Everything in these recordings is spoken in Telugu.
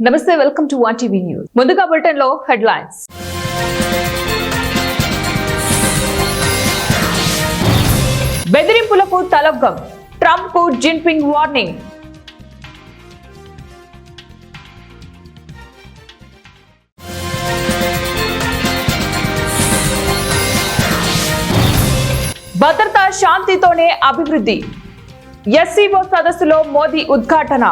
నమస్తే, welcome to one TV news. ముందుగా బులెటిన్ లో హెడ్లైన్స్. బెదిరింపులకు తలగ్గం, ట్రంప్ కు జిన్పింగ్ వార్నింగ్. భద్రత శాంతితోనే అభివృద్ధి, ఎస్సీఓ సదస్సులో మోదీ ఉద్ఘాటన.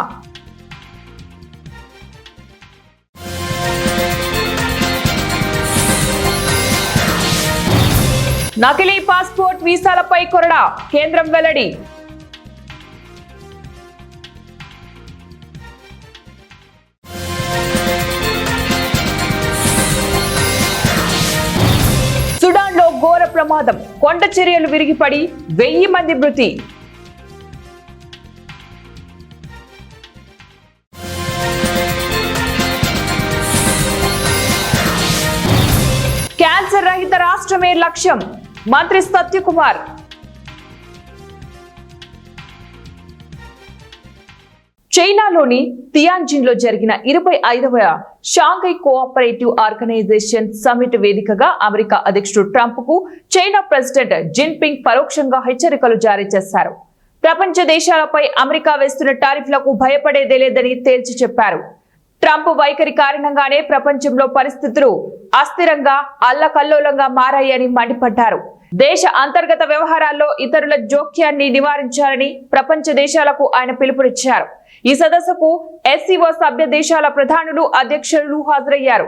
నకిలీ పాస్పోర్ట్ వీసాలపై కొరడా, కేంద్రం వెల్లడి. సుడాన్లో ఘోర ప్రమాదం, కొండ చర్యలు విరిగిపడి 1000 మంది మృతి. క్యాన్సర్ రహిత రాష్ట్రమే లక్ష్యం, మంత్రి సత్యకుమార్. చైనాలోని తియాన్జిన్లో జరిగిన 25వ షాంఘై కోఆపరేటివ్ ఆర్గనైజేషన్ సమిట్ వేదికగా అమెరికా అధ్యక్షుడు ట్రంప్ కు చైనా ప్రెసిడెంట్ జిన్పింగ్ పరోక్షంగా హెచ్చరికలు జారీ చేశారు. ప్రపంచ దేశాలపై అమెరికా వేస్తున్న టారిఫ్లకు భయపడేదే లేదని తేల్చి చెప్పారు. ట్రంప్ వైఖరి కారణంగానే ప్రపంచంలో పరిస్థితులు అస్థిరంగా అల్లకల్లోలంగా మారాయని మండిపడ్డారు. దేశ అంతర్గత వ్యవహారాల్లో ఇతరుల జోక్యాన్ని నివారించాలని ప్రపంచ దేశాలకు ఆయన పిలుపునిచ్చారు. ఈ సదస్సుకు ఎస్సీఓ సభ్య దేశాల ప్రధానులు, అధ్యక్షులు హాజరయ్యారు.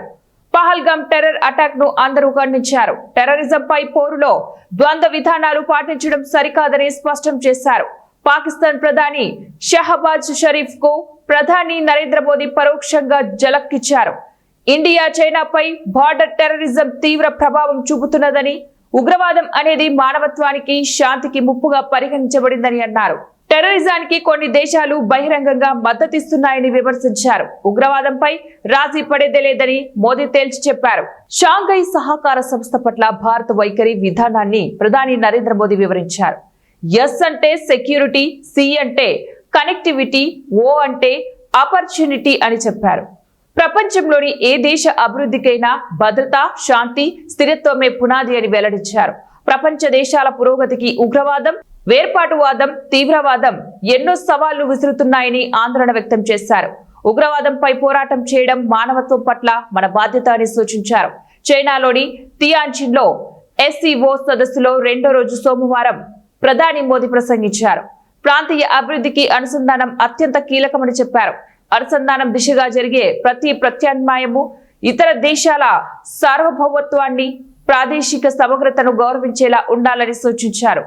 పహల్గామ్ టెర్రర్ అటాక్ ను అందరూ ఖండించారు. టెర్రరిజంపై పోరులో ద్వంద్వ విధానాలు పాటించడం సరికాదని స్పష్టం చేశారు. పాకిస్తాన్ ప్రధాని షహబాజ్ షరీఫ్ కు ప్రధాని నరేంద్ర మోదీ పరోక్షంగా జలక్కిచ్చారు. ఇండియా చైనాపై బార్డర్ టెర్రరిజం తీవ్ర ప్రభావం చూపుతున్నదని, ఉగ్రవాదం అనేది మానవత్వానికి, శాంతికి ముప్పుగా పరిగణించబడిందని అన్నారు. టెర్రరిజానికి కొన్ని దేశాలు బహిరంగంగా మద్దతిస్తున్నాయని విమర్శించారు. ఉగ్రవాదంపై రాజీ పడేదే లేదని మోదీ తేల్చి చెప్పారు. షాంఘై సహకార సంస్థ పట్ల భారత వైఖరి విధానాన్ని ప్రధాని నరేంద్ర మోదీ వివరించారు. ఎస్ అంటే సెక్యూరిటీ, సి అంటే కనెక్టివిటీ, ఓ అంటే ఆపర్చునిటీ అని చెప్పారు. ప్రపంచంలోని ఏ దేశ అభివృద్ధికైనా భద్రత, శాంతి, స్థిరత్వమే పునాది అని వెల్లడించారు. ప్రపంచ దేశాల పురోగతికి ఉగ్రవాదం, వేర్పాటువాదం, తీవ్రవాదం ఎన్నో సవాళ్లు విసురుతున్నాయని ఆందోళన వ్యక్తం చేశారు. ఉగ్రవాదంపై పోరాటం చేయడం మానవత్వం పట్ల మన బాధ్యత అని సూచించారు. చైనాలోని తియాన్జిన్ లో ఎస్సీఓ సదస్సులో 2వ రోజు సోమవారం ప్రధాని మోదీ ప్రసంగించారు. ప్రాంతీయ అభివృద్ధికి అనుసంధానం అత్యంత కీలకమని చెప్పారు. అనుసంధానం దిశగా జరిగే ప్రతి ప్రత్యామ్నాయము ఇతర దేశాల సార్వభౌమత్వాన్ని, ప్రాదేశిక సమగ్రతను గౌరవించేలా ఉండాలని సూచించారు.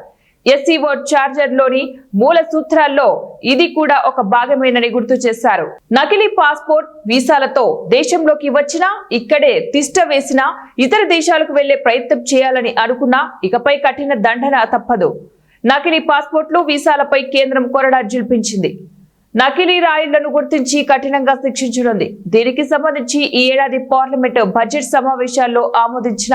ఎస్సీఓ చార్టర్ లోని మూల సూత్రాల్లో ఇది కూడా ఒక భాగమేనని గుర్తు చేశారు. నకిలీ పాస్పోర్ట్ వీసాలతో దేశంలోకి వచ్చినా, ఇక్కడే తిష్ట వేసినా, ఇతర దేశాలకు వెళ్లే ప్రయత్నం చేయాలని అనుకున్నా ఇకపై కఠిన దండన తప్పదు. నకిలీ పాస్పోర్ట్లు, వీసాలపై కేంద్రం కొరడా జల్పించింది. నకిలీ రాయిళ్లను గుర్తించి కఠినంగా శిక్షించనుంది. దీనికి సంబంధించి ఈ ఏడాది పార్లమెంట్ బడ్జెట్ సమావేశాల్లో ఆమోదించిన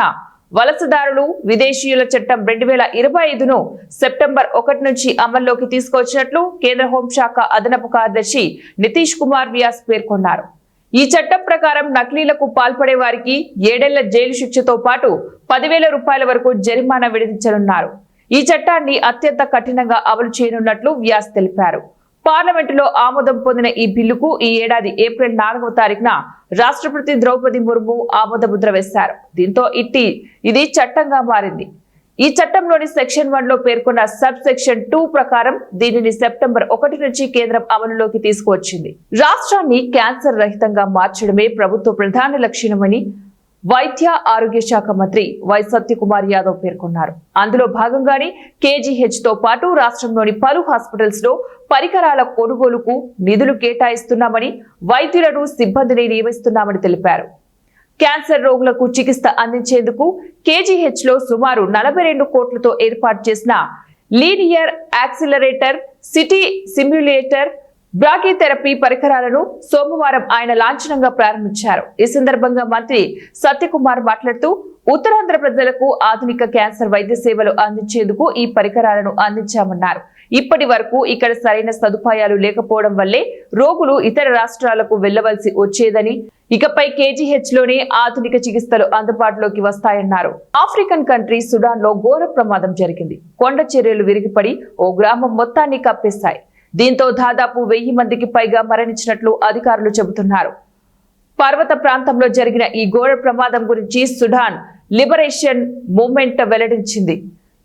వలసదారులు, విదేశీయుల చట్టం 2025ను సెప్టెంబర్ 1 నుంచి అమల్లోకి తీసుకొచ్చినట్లు కేంద్ర హోంశాఖ అదనపు కార్యదర్శి నితీష్ కుమార్ వ్యాస్ పేర్కొన్నారు. ఈ చట్టం ప్రకారం నకిలీలకు పాల్పడే వారికి 7 ఏళ్ల జైలు శిక్షతో పాటు 10,000 రూపాయల వరకు జరిమానా విధించనున్నారు. ఈ చట్టాన్ని అత్యంత కఠినంగా అమలు చేయనున్నట్లు వ్యాస్ తెలిపారు. పార్లమెంటులో ఆమోదం పొందిన ఈ బిల్లుకు ఈ ఏడాది ఏప్రిల్ 4వ తారీఖున రాష్ట్రపతి ద్రౌపది ముర్ము ఆమోద ముద్ర వేశారు. దీంతో ఇది చట్టంగా మారింది. ఈ చట్టంలోని సెక్షన్ 1లో పేర్కొన్న సబ్ సెక్షన్ 2 ప్రకారం దీనిని సెప్టెంబర్ 1 నుంచి కేంద్రం అమలులోకి తీసుకువచ్చింది. రాష్ట్రాన్ని క్యాన్సర్ రహితంగా మార్చడమే ప్రభుత్వ ప్రధాన లక్ష్యమని వైద్య ఆరోగ్య శాఖ మంత్రి వై సత్యకుమార్ యాదవ్ పేర్కొన్నారు. అందులో భాగంగానే KGH తో పాటు రాష్ట్రంలోని పలు హాస్పిటల్స్ లో పరికరాల కొనుగోలుకు నిధులు కేటాయిస్తున్నామని, వైద్యులను, సిబ్బందిని నియమిస్తున్నామని తెలిపారు. క్యాన్సర్ రోగులకు చికిత్స అందించేందుకు KGH లో సుమారు 42 కోట్లతో ఏర్పాటు చేసిన linear accelerator, city simulator, brachy therapy పరికరాలను సోమవారం ఆయన లాంఛనంగా ప్రారంభించారు. ఈ సందర్భంగా మంత్రి సత్యకుమార్ మాట్లాడుతూ ఉత్తరాంధ్ర ప్రజలకు ఆధునిక క్యాన్సర్ వైద్య సేవలు అందించేందుకు ఈ పరికరాలను అందించామన్నారు. ఇప్పటి వరకు ఇక్కడ సరైన సదుపాయాలు లేకపోవడం వల్లే రోగులు ఇతర రాష్ట్రాలకు వెళ్లవలసి వచ్చేదని, ఇకపై కేజీహెచ్ లోనే ఆధునిక చికిత్సలు అందుబాటులోకి వస్తాయన్నారు. ఆఫ్రికన్ కంట్రీ సుడాన్ లో ఘోర ప్రమాదం జరిగింది. కొండ చర్యలు విరిగిపడి ఓ గ్రామం మొత్తాన్ని కప్పేశాయి. దీంతో దాదాపు 1000 మందికి పైగా మరణించినట్లు అధికారులు చెబుతున్నారు. పర్వత ప్రాంతంలో జరిగిన ఈ ఘోర ప్రమాదం గురించి సుడాన్ లిబరేషన్ మూవ్మెంట్ వెల్లడించింది.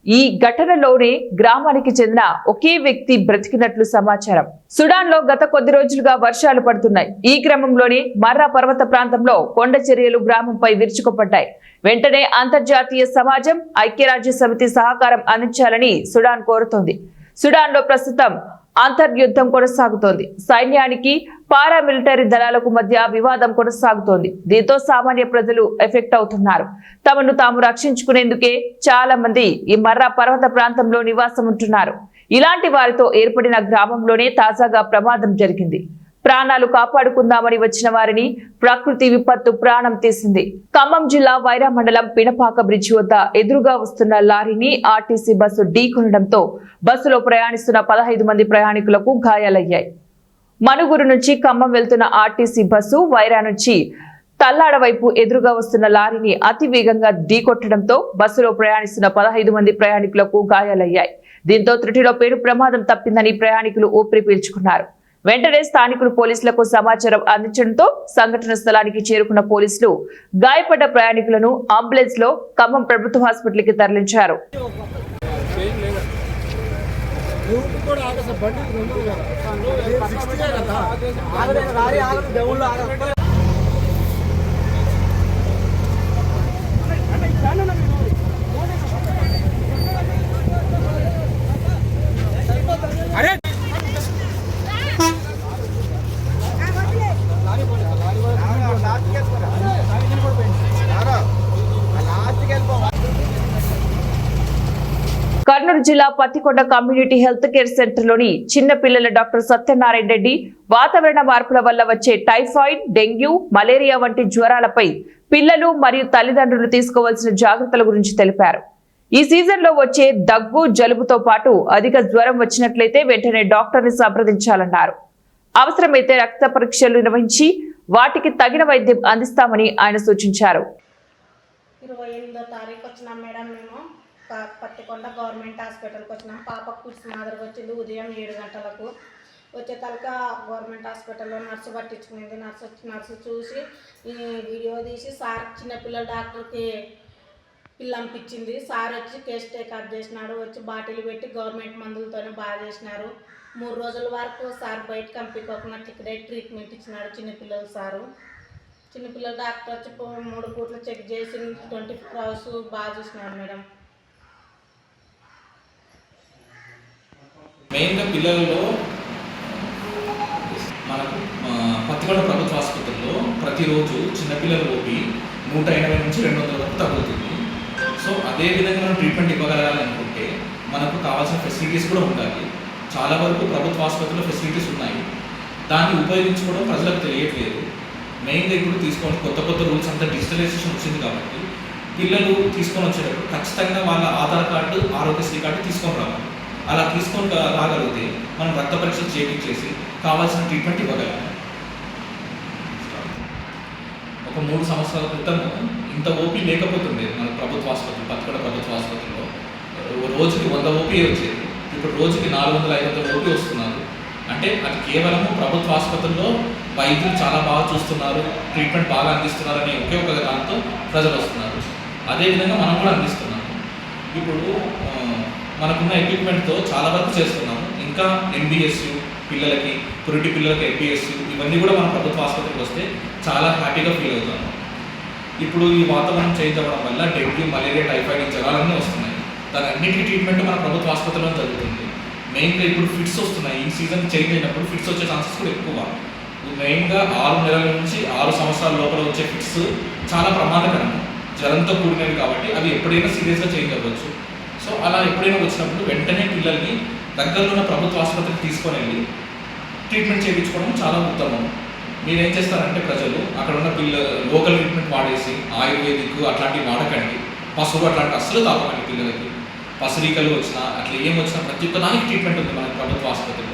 ఈ ఘటనలోనే గ్రామానికి చెందిన ఒకే వ్యక్తి బ్రతికినట్లు సమాచారం. సుడాన్ లో గత కొద్ది రోజులుగా వర్షాలు పడుతున్నాయి. ఈ క్రమంలోనే మర్రా పర్వత ప్రాంతంలో కొండ చర్యలు గ్రామంపై విరుచుకుపడ్డాయి. వెంటనే అంతర్జాతీయ సమాజం, ఐక్యరాజ్య సమితి సహకారం అందించాలని సుడాన్ కోరుతోంది. సుడాన్ లో ప్రస్తుతం అంతర్యుద్ధం కొనసాగుతోంది. సైన్యానికి పారామిలిటరీ దళాలకు మధ్య వివాదం కొనసాగుతోంది. దీంతో సామాన్య ప్రజలు ఎఫెక్ట్ అవుతున్నారు. తమను తాము రక్షించుకునేందుకే చాలా మంది ఈ మర్రా పర్వత ప్రాంతంలో నివాసం ఉంటున్నారు. ఇలాంటి వారితో ఏర్పడిన గ్రామంలోనే తాజాగా ప్రమాదం జరిగింది. ప్రాణాలు కాపాడుకుందామని వచ్చిన వారిని ప్రకృతి విపత్తు ప్రాణం తీసింది. ఖమ్మం జిల్లా వైరా మండలం పినపాక బ్రిడ్జి వద్ద ఎదురుగా వస్తున్న లారీని ఆర్టీసీ బస్సు ఢీకొనడంతో బస్సులో ప్రయాణిస్తున్న 15 మంది ప్రయాణికులకు గాయాలయ్యాయి. మనుగురు నుంచి ఖమ్మం వెళ్తున్న ఆర్టీసీ బస్సు వైరా నుంచి తల్లాడ వైపు ఎదురుగా వస్తున్న లారీని అతి వేగంగా ఢీకొట్టడంతో బస్సులో ప్రయాణిస్తున్న 15 మంది ప్రయాణికులకు గాయాలయ్యాయి. దీంతో త్రుటిలో పేరు ప్రమాదం తప్పిందని ప్రయాణికులు ఊపిరి పీల్చుకున్నారు. వెంటనే స్థానికులు పోలీసులకు సమాచారం అందించడంతో సంఘటన స్థలానికి చేరుకున్న పోలీసులు గాయపడ్డ ప్రయాణికులను అంబులెన్స్ లో ఖమ్మం ప్రభుత్వ హాస్పిటల్కి తరలించారు. కర్నూలు జిల్లా Pattikonda community health care centre లోని చిన్న పిల్లల డాక్టర్ సత్యనారాయణ రెడ్డి వాతావరణ మార్పుల వల్ల వచ్చే టైఫాయిడ్, డెంగ్యూ, మలేరియా వంటి జ్వరాలపై పిల్లలు మరియు తల్లిదండ్రులు తీసుకోవాల్సిన జాగ్రత్తల గురించి తెలిపారు. ఈ సీజన్ లో వచ్చే దగ్గు, జలుబుతో పాటు అధిక జ్వరం వచ్చినట్లయితే వెంటనే డాక్టర్ ని సంప్రదించాలన్నారు. అవసరమైతే రక్త పరీక్షలు నిర్వహించి వాటికి తగిన వైద్యం అందిస్తామని ఆయన సూచించారు. 28వ తారీఖు వచ్చినాం మేడం. మేము పత్తికొండ గవర్నమెంట్ హాస్పిటల్కి వచ్చినాం. పాపకు కుర్చీ మాదిరికి వచ్చింది. ఉదయం 7 గంటలకు వచ్చే తలక గవర్నమెంట్ హాస్పిటల్లో నర్సు పట్టించుకునేది. నర్సు చూసి వీడియో తీసి సార్ చిన్నపిల్లల డాక్టర్కి పిల్ల పంపించింది. సార్ వచ్చి కేస్ టేకప్ చేసినాడు. వచ్చి బాటిల్ పెట్టి గవర్నమెంట్ మందులతోనే బాగా చేసినారు. 3 రోజుల వరకు సార్ బయటకు పంపించకుండా ఇక్కడే ట్రీట్మెంట్ ఇచ్చినాడు చిన్నపిల్లలు సారు. చిన్నపిల్లల డాక్టర్ వచ్చి 3 పూట్లు చెక్ చేసి 24 అవర్స్ బాగా చూసినాడు మేడం. మెయిన్గా పిల్లలలో మనకు పత్తికొండ ప్రభుత్వ ఆసుపత్రిలో ప్రతిరోజు చిన్నపిల్లల ఓపీ 180 నుంచి 200 వరకు తగ్గుతుంది. సో అదేవిధంగా మనం ట్రీట్మెంట్ ఇవ్వగలగాలనుకుంటే మనకు కావాల్సిన ఫెసిలిటీస్ కూడా ఉండాలి. చాలా వరకు ప్రభుత్వ ఆసుపత్రిలో ఫెసిలిటీస్ ఉన్నాయి, దాన్ని ఉపయోగించుకోవడం ప్రజలకు తెలియట్లేదు. మెయిన్గా ఇప్పుడు తీసుకోవాలి కొత్త రూల్స్ అంతా డిజిటలైజేషన్ వచ్చింది కాబట్టి పిల్లలు తీసుకొని వచ్చేటప్పుడు ఖచ్చితంగా వాళ్ళ ఆధార్ కార్డు, ఆరోగ్యశ్రీ కార్డు తీసుకొని రావాలి. అలా తీసుకొని రాగలిగితే మనం రక్త పరీక్షలు చేయించేసి కావాల్సిన ట్రీట్మెంట్ ఇవ్వగలం. ఒక 3 సంవత్సరాల క్రితం ఇంత ఓపీ లేకపోతుండేది మన ప్రభుత్వ ఆసుపత్రి, పత్తికొండ ప్రభుత్వ ఆసుపత్రిలో రోజుకి 100 ఓపీ వచ్చేది. ఇప్పుడు రోజుకి 400-500 ఓపీ వస్తున్నారు. అంటే అది కేవలము ప్రభుత్వ ఆసుపత్రిలో వైద్యులు చాలా బాగా చూస్తున్నారు, ట్రీట్మెంట్ బాగా అందిస్తున్నారు అనే ఒకే ఒక దాంతో ప్రజలు వస్తున్నారు. అదేవిధంగా మనం కూడా అందిస్తున్నాము. ఇప్పుడు మనకున్న ఎక్విప్మెంట్తో చాలా వరకు చేస్తున్నాము. ఇంకా ఎంబీఎస్యు పిల్లలకి, పురిటి పిల్లలకి ఎంబీఎస్యు ఇవన్నీ కూడా మన ప్రభుత్వ ఆసుపత్రికి వస్తే చాలా హ్యాపీగా ఫీల్ అవుతాము. ఇప్పుడు ఈ వాతావరణం చేంజ్ అవ్వడం వల్ల డెంగ్యూ, మలేరియా, టైఫాయిడ్ జ్వరాలన్నీ వస్తున్నాయి. దాని అన్నిటికీ ట్రీట్మెంట్ మన ప్రభుత్వ ఆసుపత్రిలో జరుగుతుంది. మెయిన్గా ఇప్పుడు ఫిట్స్ వస్తున్నాయి. ఈ సీజన్ చేంజ్ అయినప్పుడు ఫిట్స్ వచ్చే ఛాన్సెస్ కూడా ఎక్కువ. మెయిన్గా 6 నెలల నుంచి 6 సంవత్సరాల లోపల వచ్చే ఫిట్స్ చాలా ప్రమాదకరం, జ్వరంతో కూడినవి కాబట్టి అవి ఎప్పుడైనా సీరియస్గా చేంజ్ అవ్వచ్చు. సో అలా ఎప్పుడైనా వచ్చినప్పుడు వెంటనే పిల్లల్ని దగ్గరలో ఉన్న ప్రభుత్వ ఆసుపత్రికి తీసుకొని వెళ్ళి ట్రీట్మెంట్ చేయించుకోవడం చాలా ఉత్తమం. మీరేం చేస్తారంటే ప్రజలు అక్కడ ఉన్న లోకల్ ట్రీట్మెంట్ వాడేసి ఆయుర్వేదిక్ అట్లాంటివి వాడకండి. పసుపు అట్లాంటి అస్సలు తాపకండి. పిల్లలకి పసరికలు వచ్చినా అట్లా ఏం వచ్చినా ప్రతి ఒక్క దానికి ట్రీట్మెంట్ ఉంది మన ప్రభుత్వ ఆసుపత్రిలో.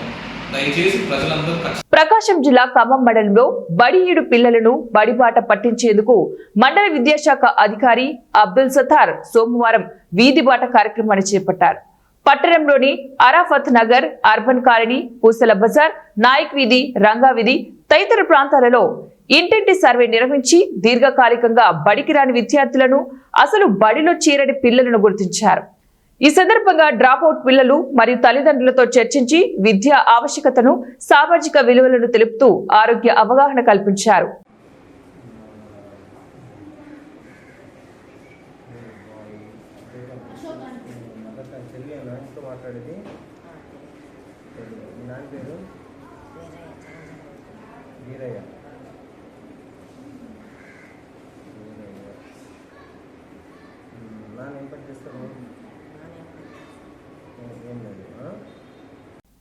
దయచేసి ప్రజలందరూ ప్రకాశం జిల్లా ఖమ్మం మండలంలో బడిఈడు పిల్లలను బడిబాట పట్టించేందుకు మండల విద్యాశాఖ అధికారి అబ్దుల్ సత్తార్ సోమవారం వీధి బాట కార్యక్రమాన్ని చేపట్టారు. పట్టణంలోని అరాఫత్ నగర్, అర్బన్ కాలనీ, పూసల బజార్, నాయక్ వీధి, రంగా వీధి తదితర ప్రాంతాలలో ఇంటింటి సర్వే నిర్వహించి దీర్ఘకాలికంగా బడికి రాని విద్యార్థులను, అసలు బడిలో చేరని పిల్లలను గుర్తించారు. ఈ సందర్భంగా డ్రాప్అవుట్ పిల్లలు మరియు తల్లిదండ్రులతో చర్చించి విద్యా ఆవశ్యకతను, సామాజిక విలువలను తెలుపుతూ ఆరోగ్య అవగాహన కల్పించారు.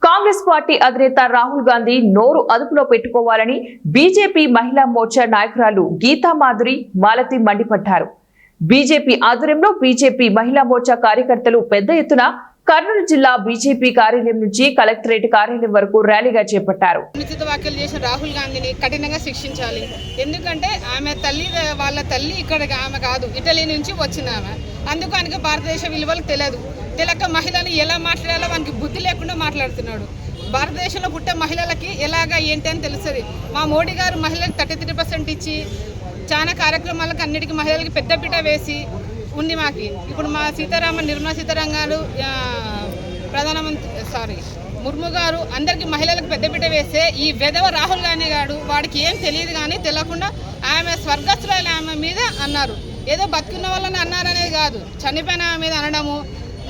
కాంగ్రెస్ పార్టీ అధినేత రాహుల్ గాంధీ నోరు అదుపులో పెట్టుకోవాలని బీజేపీ మహిళా మోర్చా నాయకురాలు గీతా మాధురి మాలతి మండిపడ్డారు. బీజేపీ ఆధ్వర్యంలో బీజేపీ మహిళా మోర్చా కార్యకర్తలు పెద్ద ఎత్తున కర్నూలు జిల్లా బీజేపీ కార్యాలయం నుంచి కలెక్టరేట్ కార్యాలయం వరకు ర్యాలీగా చేపట్టారు. అనుచిత వ్యాఖ్యలు చేసిన రాహుల్ గాంధీని కఠినంగా శిక్షించాలి. ఎందుకంటే ఆమె వాళ్ళ తల్లి ఇక్కడ ఆమె కాదు, ఇటలీ నుంచి వచ్చిన ఆమె. అందుకు ఆయనకి భారతదేశ విలువలు తెలియక మహిళలు ఎలా మాట్లాడాలో మనకి బుద్ధి లేకుండా మాట్లాడుతున్నాడు. భారతదేశంలో పుట్టే మహిళలకి ఎలాగా ఏంటి అని తెలుస్తుంది. మా మోడీ గారు మహిళలకు 33% ఇచ్చి చాలా కార్యక్రమాలకు అన్నిటికీ మహిళలకి పెద్దపీట వేసి ఉంది మాకి. ఇప్పుడు మా నిర్మలా సీతారామన్ గారు, ముర్ము గారు అందరికీ మహిళలకు పెద్దపీట వేస్తే ఈ వెధవ రాహుల్ గాంధీ గారు వాడికి ఏం తెలియదు కానీ తెలియకుండా ఆమె స్వర్గస్థురాలు ఆమె మీద అన్నారు. ఏదో బతుకున్న వాళ్ళని అన్నారనేది కాదు, చనిపోయిన ఆమె మీద అనడము,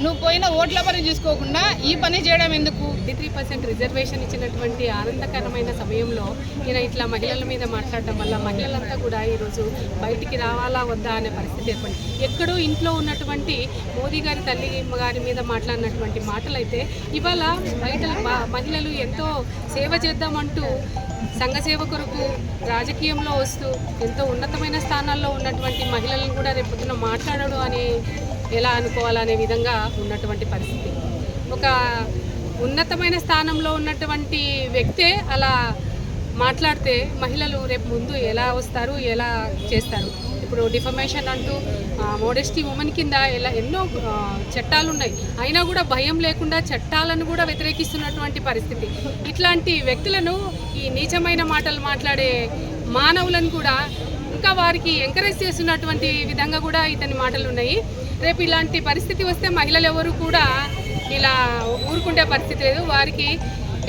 నువ్వు పోయిన ఓట్ల పని చూసుకోకుండా ఈ పని చేయడం ఎందుకు? 53% రిజర్వేషన్ ఇచ్చినటువంటి ఆనందకరమైన సమయంలో ఈయన ఇట్లా మహిళల మీద మాట్లాడడం వల్ల మహిళలంతా కూడా ఈరోజు బయటికి రావాలా వద్దా అనే పరిస్థితి ఏర్పడింది. ఎక్కడో ఇంట్లో ఉన్నటువంటి మోదీ గారి తల్లి గారి మీద మాట్లాడినటువంటి మాటలైతే ఇవాళ బయట మహిళలు ఎంతో సేవ చేద్దామంటూ సంఘ సేవ కొరకు రాజకీయంలో వస్తూ ఎంతో ఉన్నతమైన స్థానాల్లో ఉన్నటువంటి మహిళలను కూడా రేపొద్దున మాట్లాడడు అని ఎలా అనుకోవాలనే విధంగా ఉన్నటువంటి పరిస్థితి. ఒక ఉన్నతమైన స్థానంలో ఉన్నటువంటి వ్యక్తే అలా మాట్లాడితే మహిళలు రేపు ముందు ఎలా వస్తారు, ఎలా చేస్తారు? ఇప్పుడు డిఫమేషన్ అంటూ మోడెస్టీ ఉమెన్ కింద ఎన్నో చట్టాలు ఉన్నాయి, అయినా కూడా భయం లేకుండా చట్టాలను కూడా వ్యతిరేకిస్తున్నటువంటి పరిస్థితి. ఇట్లాంటి వ్యక్తులను, ఈ నీచమైన మాటలు మాట్లాడే మానవులను కూడా ఇంకా వారికి ఎంకరేజ్ చేస్తున్నటువంటి విధంగా కూడా ఇతని మాటలు ఉన్నాయి. రేపు ఇలాంటి పరిస్థితి వస్తే మహిళలు ఎవరు కూడా ఇలా ఊరుకుంటే పరిస్థితి లేదు. వారికి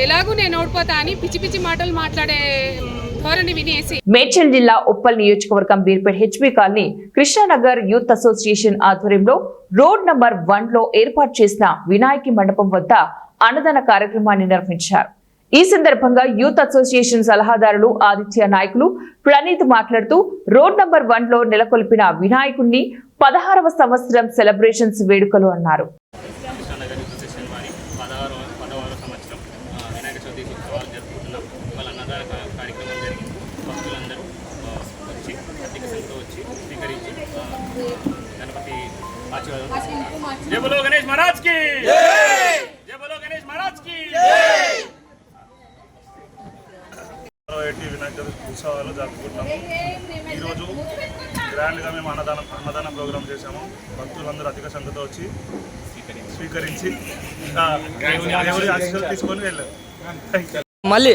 ఎలాగూ నేను ఓడిపోతా అని పిచ్చి పిచ్చి మాటలు మాట్లాడే ధోరణి వినేసి. మేడ్చల్ జిల్లా ఉప్పల్ నియోజకవర్గం Beerpet HB colony Krishnanagar youth association ఆధ్వర్యంలో రోడ్ నంబర్ 1లో ఏర్పాటు చేసిన వినాయకి మండపం వద్ద అన్నదాన కార్యక్రమాన్ని నిర్వహించారు. ఈ సందర్భంగా యూత్ అసోసియేషన్ సలహాదారులు ఆదిత్య నాయకులు ప్రణీత్ మాట్లాడుతూ రోడ్ నంబర్ 1లో నెలకొల్పిన వినాయకుడిని 16వ సంవత్సరం సెలబ్రేషన్స్ వేడుకలు అన్నారు. जय बोलो गणेश महाराज की जय, जय बोलो गणेश महाराज की जय। వినాయక ఉత్సవాలు జరుపుకుంటాము. ఈరోజు గ్రాండ్గా మేము అన్నదాన ప్రోగ్రాం చేశాము. భక్తులందరూ అధిక సంఖ్యతో వచ్చి స్వీకరించి దేవుడి ఆశీస్సులు తీసుకొని వెళ్ళారు. మళ్ళీ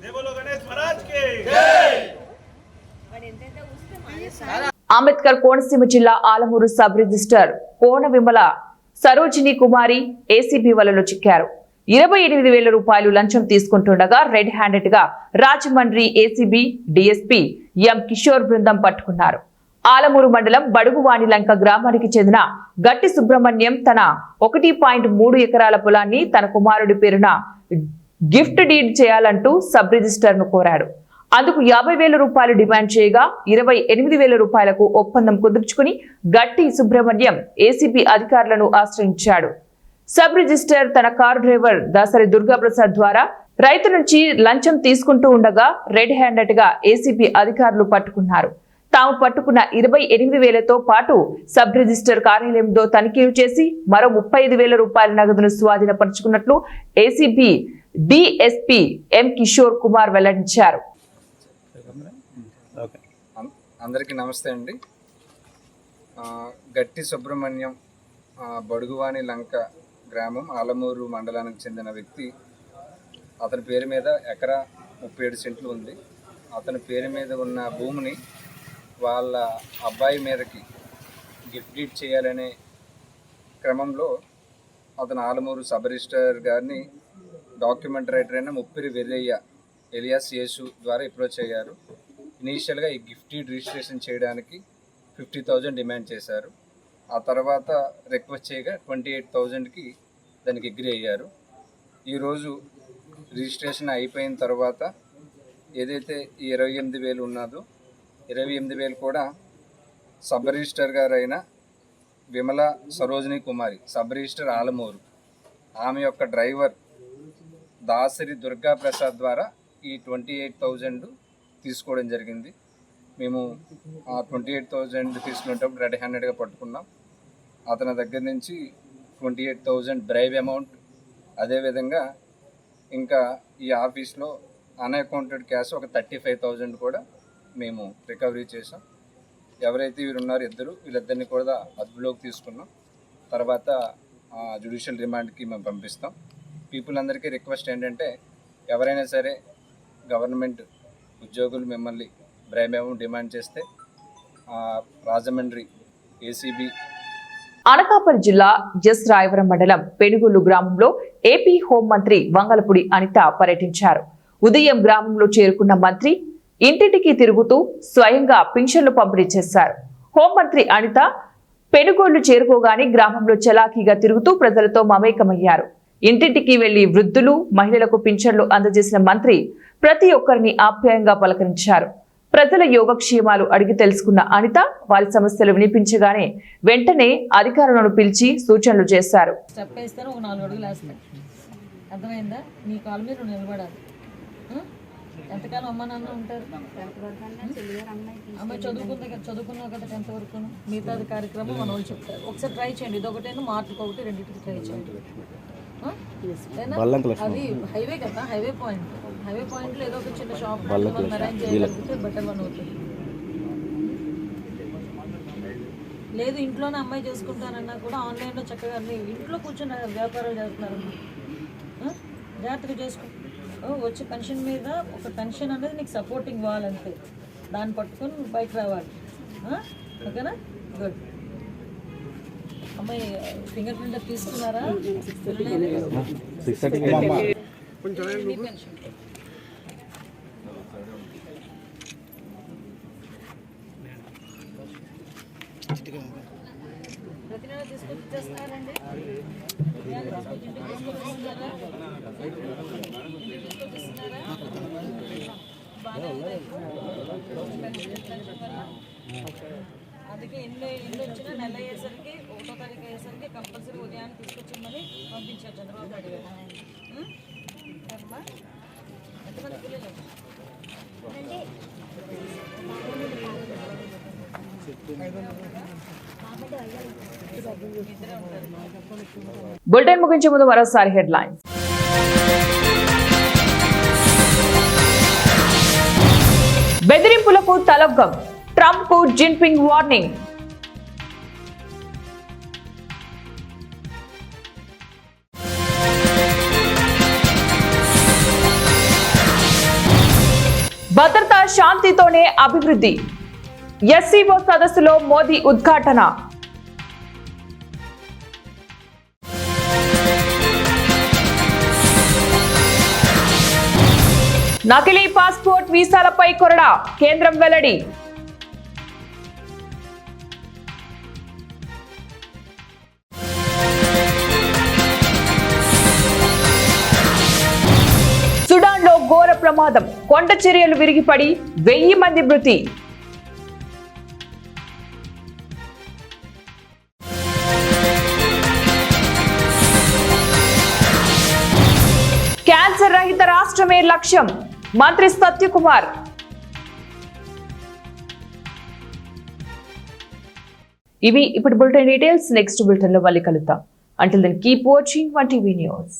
జై బోలో గణేష్ మహారాజ్ కి జై. అంబేద్కర్ కోనసీమ జిల్లా ఆలమూరు సబ్ రిజిస్టర్ కోన విమల సరోజిని కుమారి ఏసీబీ వలలో చిక్కారు. 28,000 రూపాయలు లంచం తీసుకుంటుండగా రెడ్ హ్యాండెడ్ గా రాజమండ్రి ఏసీబీ డీఎస్పీ ఎం కిషోర్ బృందం పట్టుకున్నారు. ఆలమూరు మండలం బడుగువాణిలంక గ్రామానికి చెందిన గట్టి సుబ్రహ్మణ్యం తన 1.3 ఎకరాల పొలాన్ని తన కుమారుడి పేరున గిఫ్ట్ డీడ్ చేయాలంటూ సబ్ రిజిస్టర్ ను కోరాడు. అందుకు 50,000 రూపాయలు డిమాండ్ చేయగా 28,000 రూపాయలకు ఒప్పందం కుదుర్చుకుని గట్టి సుబ్రహ్మణ్యం ఏసీబీ అధికారులను ఆశ్రయించాడు. సబ్ రిజిస్టర్ తన కారు డ్రైవర్ దాసరి దుర్గాప్రసాద్ ద్వారా రైతు నుంచి లంచం తీసుకుంటూ ఉండగా రెడ్ హ్యాండెడ్ గా ఏసీబీ అధికారులు పట్టుకున్నారు. తాము పట్టుకున్న 28,000తో పాటు సబ్ రిజిస్టర్ కార్యాలయంలో తనిఖీలు చేసి మరో 35,000 రూపాయల నగదును స్వాధీనపరుచుకున్నట్లు ACB DSP M Kishore Kumar వెల్లడించారు. అందరికీ నమస్తే అండి. గట్టి సుబ్రహ్మణ్యం బడుగువాణి లంక గ్రామం ఆలమూరు మండలానికి చెందిన వ్యక్తి. అతని పేరు మీద ఎకరా 37 సెంట్లు ఉంది. అతని పేరు మీద ఉన్న భూమిని వాళ్ళ అబ్బాయి మీదకి గిఫ్ట్ డీడ్ చేయాలనే క్రమంలో అతను ఆలమూరు సబ్ రిజిస్టర్ గారిని డాక్యుమెంట్ రైటర్ అయిన ముప్పిరి వెర్రయ్య ఎలియాస్ యేసు ద్వారా అప్రోచ్ అయ్యారు. ఇనీషియల్గా ఈ గిఫ్ట్ డీడ్ రిజిస్ట్రేషన్ చేయడానికి 50,000 డిమాండ్ చేశారు. ఆ తర్వాత రిక్వెస్ట్ చేయగా 28,000కి దానికి అగ్రీ అయ్యారు. ఈరోజు రిజిస్ట్రేషన్ అయిపోయిన తర్వాత ఏదైతే ఈ 28,000 ఉన్నదో 28,000 కూడా సబ్ రిజిస్టర్ గారు అయిన విమల సరోజిని కుమారి, సబ్ రిజిస్టర్ ఆలమూరు, ఆమె యొక్క డ్రైవర్ దాసరి దుర్గాప్రసాద్ ద్వారా ఈ 28,000 తీసుకోవడం జరిగింది. మేము ఆ 28,000 తీసుకునేటప్పుడు రెడ్ హ్యాండెడ్గా పట్టుకున్నాం. అతని దగ్గర నుంచి 28,000 డ్రైవ్ అమౌంట్, అదేవిధంగా ఇంకా ఈ ఆఫీస్లో అన్అకౌంటెడ్ క్యాష్ ఒక 35,000 కూడా మేము రికవరీ చేసాం. ఎవరైతే వీరు ఉన్నారో వీళ్ళిద్దరిని కూడా అదుపులోకి తీసుకున్నాం. తర్వాత జ్యుడిషియల్ రిమాండ్కి మేము పంపిస్తాం. పీపుల్ అందరికీ రిక్వెస్ట్ ఏంటంటే, ఎవరైనా సరే గవర్నమెంట్ ఉద్యోగులు మిమ్మల్ని బ్రైబ్ అమౌంట్ డిమాండ్ చేస్తే రాజమండ్రి ఏసీబీ అనకాపల్లి జిల్లా ఎస్ రాయవరం మండలం పెనుగొల్లు గ్రామంలో ఏపీ హోంమంత్రి వంగలపూడి అనిత పర్యటించారు. ఉదయం గ్రామంలో చేరుకున్న మంత్రి ఇంటింటికి తిరుగుతూ స్వయంగా పింఛన్లు పంపిణీ చేశారు. హోంమంత్రి అనిత పెనుగొల్లు చేరుకోగానే గ్రామంలో చలాకీగా తిరుగుతూ ప్రజలతో మమేకమయ్యారు. ఇంటింటికి వెళ్లి వృద్ధులు, మహిళలకు పింఛన్లు అందజేసిన మంత్రి ప్రతి ఒక్కరిని ఆప్యాయంగా పలకరించారు. ప్రజల యోగక్షేమాలు అడిగి తెలుసుకున్న అనిత వారి సమస్యలు వినిపించగానే వెంటనే అధికారులను పిలిచి సూచనలు చేశారు. స్టెప్ వేస్తాను, ఒక 4 అడుగులు వేస్తాను. అర్థమైందా? నీ కాళ్ళ మీద నువ్వు నిలబడాలి. ఎంతకాలం అమ్మ నాన్న ఉంటారు? అమ్మాయి చదువుకున్నావు కదా 10th వరకు. మిగతాది కార్యక్రమం మన వాళ్ళు చెప్తారు. ఒకసారి ట్రై చేయండి. ఇదొకటేనా, మార్పుకి ఒకటి, రెండింటికి ట్రై చేయండి. అది హైవే కదా, హైవే పాయింట్లో ఏదో ఒక చిన్న షాప్ అరేంజ్ చేయగలిగితే బెటర్ వన్ అవుతుంది. లేదు ఇంట్లోనే అమ్మాయి చేసుకుంటానన్నా కూడా ఆన్లైన్లో చక్కగా ఇంట్లో కూర్చొని వ్యాపారాలు చేస్తున్నారు. జాగ్రత్తగా చేసుకో. వచ్చే పెన్షన్ మీద ఒక పెన్షన్ అనేది నీకు సపోర్టింగ్ ఇవ్వాలంతే. దాన్ని పట్టుకొని నువ్వు బయట రావాలి. ఓకేనా? గుడ్. అమ్మాయి ఫింగర్ ప్రింట్ తీసుకున్నారా? ప్రతి నెల తీసుకొచ్చి ఇచ్చేస్తున్నారండి. అందుకే ఇల్లు వచ్చినా నెల అయ్యేసరికి 1వ తారీఖు అయ్యేసరికి కంపల్సరీ ఉదయాన్ని తీసుకొచ్చిమ్మని పంపించారు చంద్రబాబు నాయుడు గారు. ఎంతమంది పిల్లలు? బులెటిన్ ముగించే ముందు మరోసారి హెడ్లైన్స్. బెదిరింపులకు తలొగ్గం, ట్రంప్ కు జిన్పింగ్ వార్నింగ్. భద్రత శాంతితోనే అభివృద్ధి, ఎస్సీఓ సదస్సులో మోదీ ఉద్ఘాటన. నకిలీ పాస్పోర్ట్ వీసాలపై కొరడా, కేంద్రం వెల్లడి. సుడాన్లో ఘోర ప్రమాదం, కొండ చర్యలు విరిగిపడి 1000 మంది మృతి. క్యాన్సర్ రహిత రాష్ట్రమే లక్ష్యం మంత్రి సత్యకుమార్. ఇవి ఇప్పుడు బులెటిన్ డీటెయిల్స్. నెక్స్ట్ బులెటిన్ లో మళ్ళీ కలుద్దాం. Until then, keep watching 1TV News.